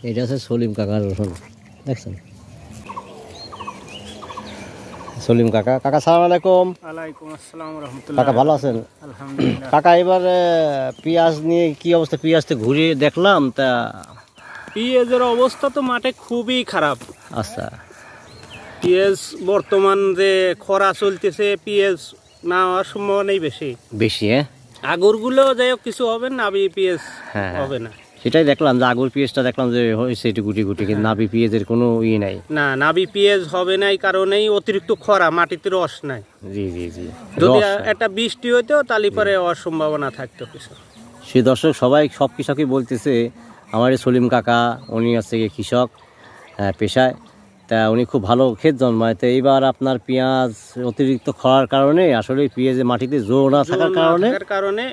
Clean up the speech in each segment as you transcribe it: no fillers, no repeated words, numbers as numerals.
এটা হচ্ছে সলিম কাকার রসুন, দেখছেন? সলিম কাকা। কাকা সালাম আলাইকুম। ওয়ালাইকুম আসসালাম ওয়া রাহমাতুল্লাহ। কাকা ভালো আছেন? আলহামদুলিল্লাহ। কাকা এবার পেঁয়াজ নিয়ে কি অবস্থা? পেঁয়াজ তো ঘুরে দেখলাম, তা পেঁয়াজের অবস্থা তো মাঠে খুবই খারাপ। আচ্ছা, পেঁয়াজ বর্তমান যে খরা চলতেছে, পেঁয়াজ না হওয়ার সম্ভাবনাই বেশি। হ্যাঁ। আগরগুলো যাই হোক কিছু হবে না, নাবি পেঁয়াজ হবে না। সেটাই দেখলাম যে আগর পেঁয়াজটা দেখলাম যে হয়েছে একটু গুটি গুটি, কিন্তু নাবি পেঁয়াজের কোনো ইয়ে নাই। না, নাবি পেঁয়াজ হবে নাই, কারণেই অতিরিক্ত খরা, মাটিতে রস নাই। জি জি জি। যদি একটা বৃষ্টি হইতো তাহলে পরে হওয়ার সম্ভাবনা থাকতো কিছু। সে দর্শক সবাই সব কৃষকই বলতেছে, আমার এই সলিম কাকা উনি আছে কৃষক পেশায়, তা উনি খুব ভালো ক্ষেত জন্মায়। তো এইবার আপনার পেঁয়াজ অতিরিক্ত খরার কারণে আসলে পেঁয়াজের মাটিতে জোর না থাকার কারণে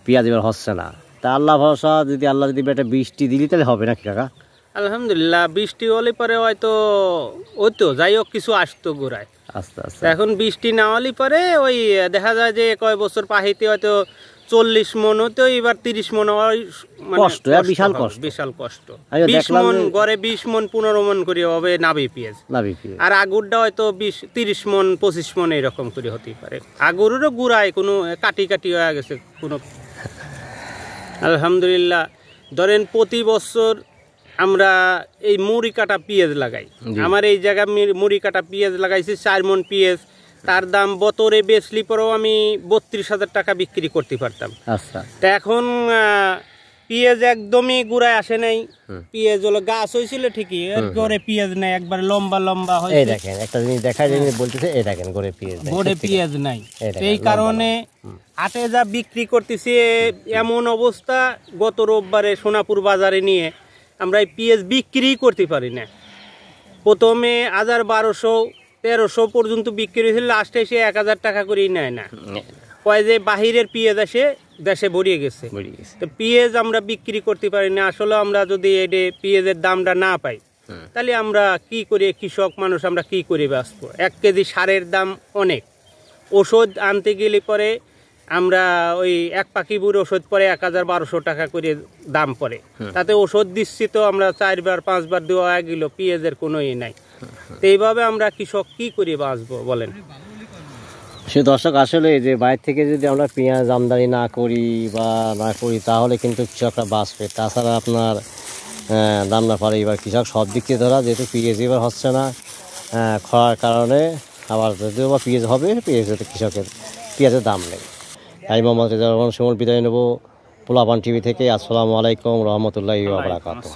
পেঁয়াজ এবার হচ্ছে না। তা আল্লাহ ভরসা, যদি আল্লাহ যদি একটা বৃষ্টি দিলি তাহলে হবে নাকি কাকা? আলহামদুলিল্লাহ, বৃষ্টি হলে পরে হয়তো হইতো, যাই হোক কিছু আসতো গোড়ায়। আস্তে আস্তে এখন বৃষ্টি না হলে পরে ওই দেখা যায় যে কয় বছর পাহিতে হয়তো 40 মন হতো, এবার 30 মন হয়। কষ্ট, বিশাল কষ্ট, বিশাল কষ্ট। 20 মন গড়ে 20 মন 15 মন করে হবে নাবি পেঁয়াজ। আর আগুরটা হয়তো 30 মন 25 মন এরকম করে হতেই পারে। আগুরেরও গুড়ায় কোনো কাটি কাটি হয়ে গেছে কোনো। আলহামদুলিল্লাহ, ধরেন প্রতি বছর আমরা এই মুড়ি কাটা পেঁয়াজ লাগাই। আমার এই জায়গায় মুড়ি কাটা পেঁয়াজ লাগাইছি 4 মন পেঁয়াজ। তার দাম বছরে বেচলি পরেও আমি 32,000 টাকা বিক্রি করতে পারতাম। আচ্ছা, তা এখন পেঁয়াজ একদমই গুড়ায় আসে নাই। পেঁয়াজ হলো গাছ হয়েছিল ঠিকই, গড়ে পেঁয়াজ নাই, একবার লম্বা লম্বা হয়েছে। এই দেখেন একটা জিনিস দেখা যায়, বলতেছে এই দেখেন গড়ে পেঁয়াজ নাই। এই কারণে হাটে যা বিক্রি করতেছে এমন অবস্থা, গত রোববারে সোনাপুর বাজারে নিয়ে আমরা এই পেঁয়াজ বিক্রি করতে পারি না। প্রথমে 1200-1300 পর্যন্ত বিক্রি হয়েছিল, লাস্টে এসে 1000 টাকা করেই নেয় না। কয় যে বাহিরের পেঁয়াজ আসে দেশে ভরিয়ে গেছে। তো পেঁয়াজ আমরা বিক্রি করতে পারি না। আসলে আমরা যদি এই পেঁয়াজের দামটা না পাই তাহলে আমরা কি করে, কৃষক মানুষ আমরা কি করে বাঁচবো? 1 কেজি সারের দাম অনেক। ওষুধ আনতে গেলে পরে আমরা ওই 1 পাখি বুড়ো ওষুধ পরে 1000-1200 টাকা করে দাম পড়ে। তাতে ওষুধ দিচ্ছি তো আমরা 4-5 বার দেওয়া গেল, পেঁয়াজের কোনো ই নাই। তো এইভাবে আমরা কৃষক কি করে বাঁচবো বলেন? সে দর্শক, আসলে যে বাইরে থেকে যদি আমরা পেঁয়াজ আমদানি না করি তাহলে কিন্তু কৃষকরা বাঁচবে। তাছাড়া আপনার দাম না পারে। এবার কৃষক সব দিক থেকে ধরা, যেহেতু পেঁয়াজ এবার হচ্ছে না খরার কারণে, আবার যদিও বা পেঁয়াজ হবে, কৃষকের পেঁয়াজের দাম নেই। আমি মোহাম্মদ রেজাউর রহমান শিমুল বিদায় নেব পোলাপান টিভি থেকে। আসসালামু আলাইকুম রহমতুল্লাহি ওয়া বারাকাতুহু।